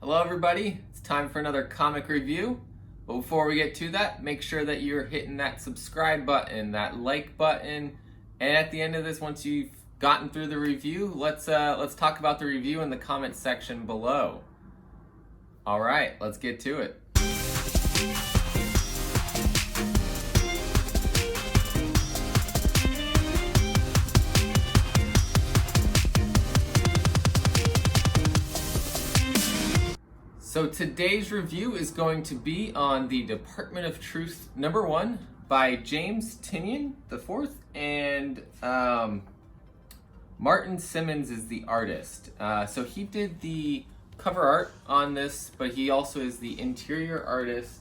Hello everybody, it's time for another comic review. But before we get to that, make sure that you're hitting that subscribe button, that like button, and at the end of this, once you've gotten through the review, let's talk about the review in the comment section below. All right, let's get to it. So today's review is going to be on the Department of Truth #1 by James Tynion the fourth, and Martin Simmonds is the artist. So he did the cover art on this, but he also is the interior artist,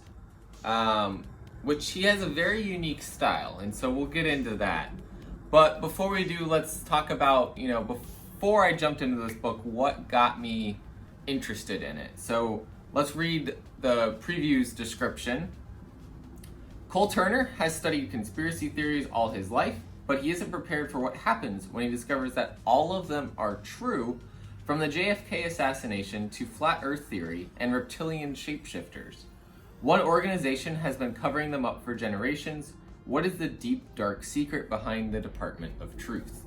which he has a very unique style, and so we'll get into that. But before we do, let's talk about, before I jumped into this book, what got me interested in it. So let's read the preview's description. Cole Turner has studied conspiracy theories all his life, but he isn't prepared for what happens when he discovers that all of them are true, from the JFK assassination to flat earth theory and reptilian shapeshifters. One organization has been covering them up for generations. What is the deep, dark secret behind the Department of Truth?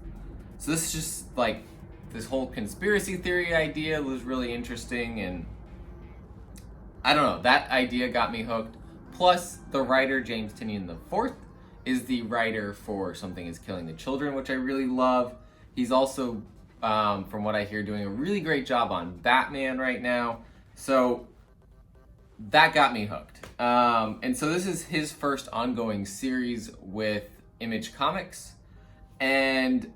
So this is just like, this whole conspiracy theory idea was really interesting, and I don't know, that idea got me hooked. Plus, the writer James Tynion IV is the writer for Something is Killing the Children, which I really love. He's also, from what I hear, doing a really great job on Batman right now. So that got me hooked. And so this is his first ongoing series with Image Comics, and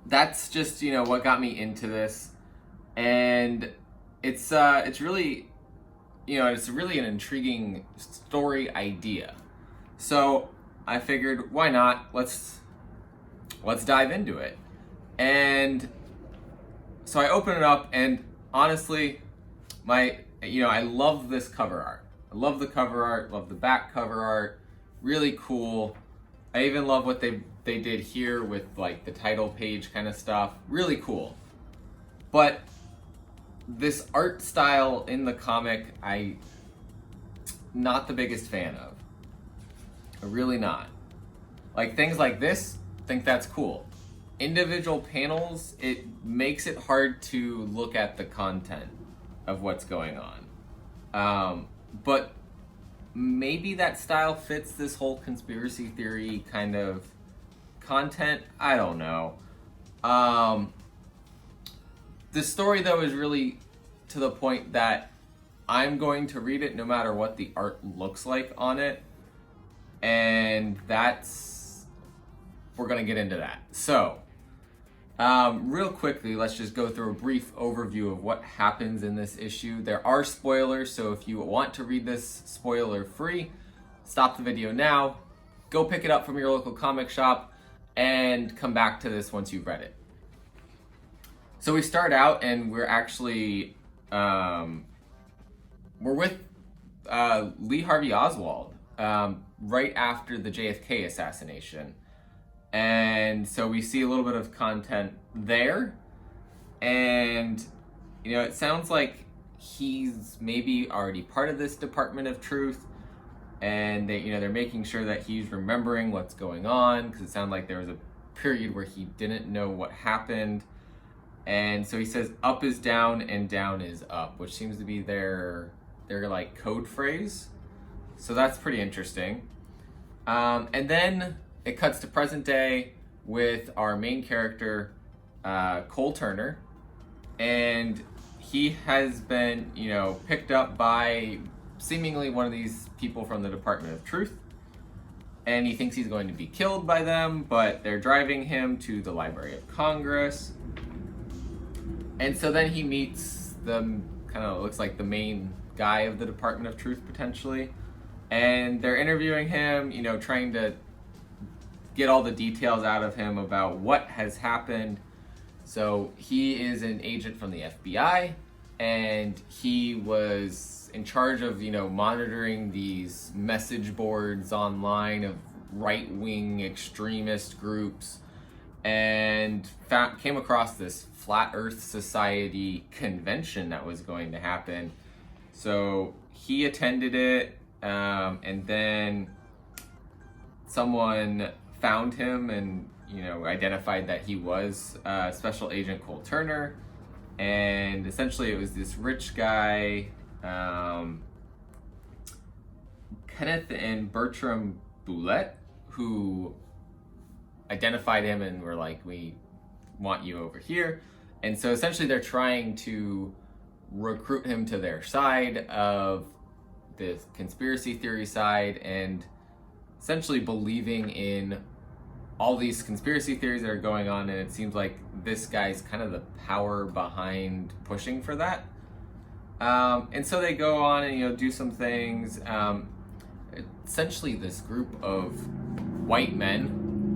that's just, what got me into this. And it's really, it's really an intriguing story idea. So I figured, why not? Let's dive into it. And so I open it up, and honestly, I love this cover art. I love the cover art, love the back cover art, really cool. I even love what they did here with like the title page kind of stuff. Really cool. But this art style in the comic, I'm not the biggest fan of. Really not. Like things like this, think that's cool. Individual panels, it makes it hard to look at the content of what's going on. But maybe that style fits this whole conspiracy theory kind of content. I don't know. The story, though, is really to the point that I'm going to read it no matter what the art looks like on it. And we're going to get into that. So, real quickly, let's just go through a brief overview of what happens in this issue. There are spoilers, so if you want to read this spoiler-free, stop the video now, go pick it up from your local comic shop, and come back to this once you've read it. So we start out, and we're actually, we're with Lee Harvey Oswald right after the JFK assassination. And so we see a little bit of content there, and it sounds like he's maybe already part of this Department of Truth, and they're making sure that he's remembering what's going on, because it sounded like there was a period where he didn't know what happened. And so he says up is down and down is up, which seems to be their like code phrase. So that's pretty interesting. And then it cuts to present day with our main character, Cole Turner, and he has been, picked up by seemingly one of these people from the Department of Truth, and he thinks he's going to be killed by them, but they're driving him to the Library of Congress. And so then he meets the kind of looks like the main guy of the Department of Truth potentially, and they're interviewing him, trying to get all the details out of him about what has happened. So he is an agent from the FBI, and he was in charge of, monitoring these message boards online of right-wing extremist groups and came across this Flat Earth Society convention that was going to happen. So he attended it, and then someone found him and identified that he was Special Agent Cole Turner. And essentially it was this rich guy, Kenneth and Bertram Boulette, who identified him and were like, we want you over here. And so essentially they're trying to recruit him to their side of the conspiracy theory side, and essentially believing in all these conspiracy theories that are going on, and it seems like this guy's kind of the power behind pushing for that. And so they go on and do some things. Essentially this group of white men,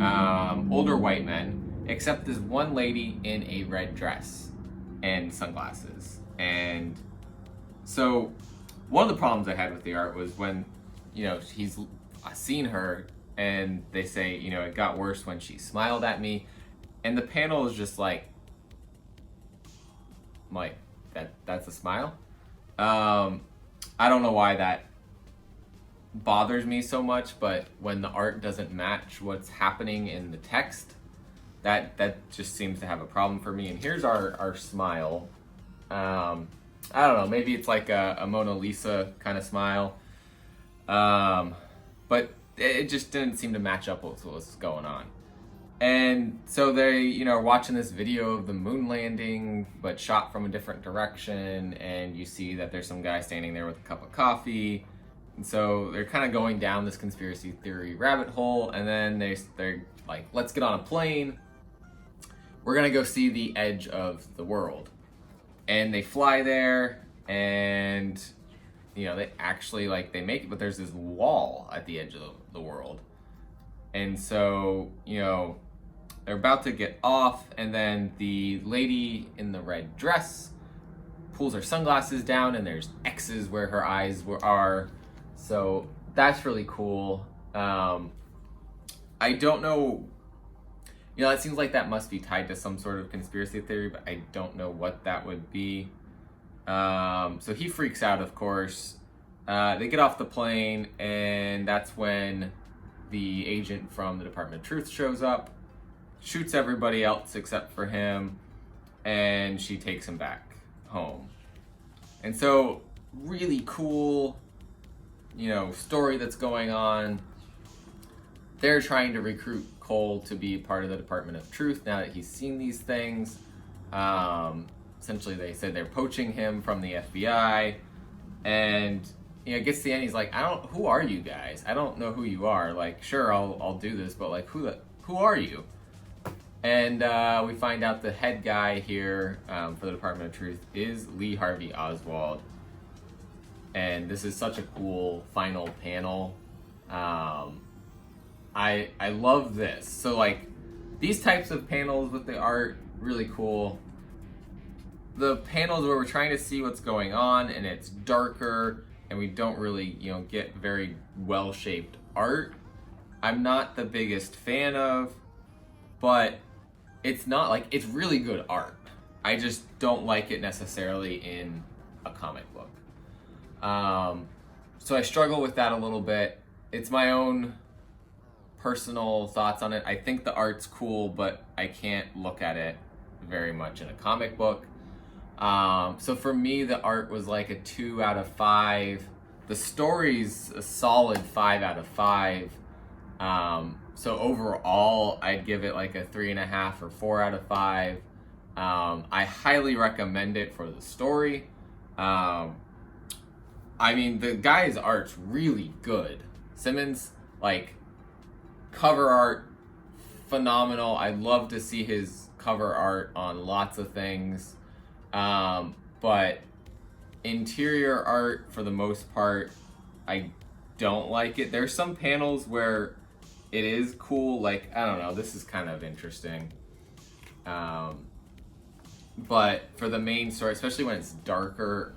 older white men, except this one lady in a red dress and sunglasses. And so one of the problems I had with the art was when he's seen her, and they say, it got worse when she smiled at me. And the panel is just like that's a smile. I don't know why that bothers me so much, but when the art doesn't match what's happening in the text, that just seems to have a problem for me. And here's our smile. I don't know, maybe it's like a Mona Lisa kind of smile. But it just didn't seem to match up with what was going on. And so they, are watching this video of the moon landing, but shot from a different direction. And you see that there's some guy standing there with a cup of coffee. And so they're kind of going down this conspiracy theory rabbit hole. And then they're like, let's get on a plane. We're going to go see the edge of the world. And they fly there, and they actually they make it, but there's this wall at the edge of the world. And so, they're about to get off, and then the lady in the red dress pulls her sunglasses down, and there's X's where her eyes are. So that's really cool. I don't know, it seems like that must be tied to some sort of conspiracy theory, but I don't know what that would be. So he freaks out, of course. They get off the plane, and that's when the agent from the Department of Truth shows up, shoots everybody else except for him, and she takes him back home. And so, really cool, story that's going on. They're trying to recruit Cole to be part of the Department of Truth now that he's seen these things. Essentially, they said they're poaching him from the FBI, and it gets to the end. He's like, who are you guys? I don't know who you are. Like, sure, I'll do this, but who are you? And we find out the head guy here for the Department of Truth is Lee Harvey Oswald, and this is such a cool final panel. I love this. So these types of panels with the art, really cool. The panels where we're trying to see what's going on and it's darker and we don't really, get very well-shaped art, I'm not the biggest fan of, but it's not it's really good art. I just don't like it necessarily in a comic book. So I struggle with that a little bit. It's my own personal thoughts on it. I think the art's cool, but I can't look at it very much in a comic book. So for me, the art was like a 2 out of 5. The story's a solid 5 out of 5. So overall, I'd give it like a 3.5 or 4 out of 5. I highly recommend it for the story. I mean, the guy's art's really good. Simmonds, cover art, phenomenal. I'd love to see his cover art on lots of things. But interior art, for the most part, I don't like it. There's some panels where it is cool. I don't know, this is kind of interesting. But for the main story, especially when it's darker,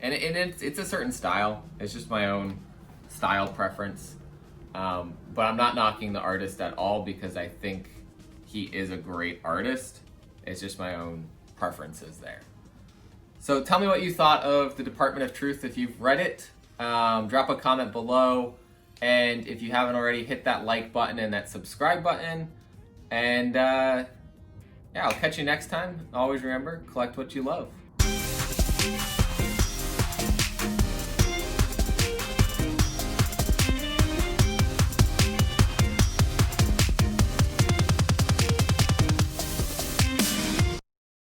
it's a certain style. It's just my own style preference. But I'm not knocking the artist at all, because I think he is a great artist. It's just my own preferences there. So tell me what you thought of The Department of Truth if you've read it. Drop a comment below. And if you haven't already, hit that like button and that subscribe button. And yeah, I'll catch you next time. Always remember, collect what you love.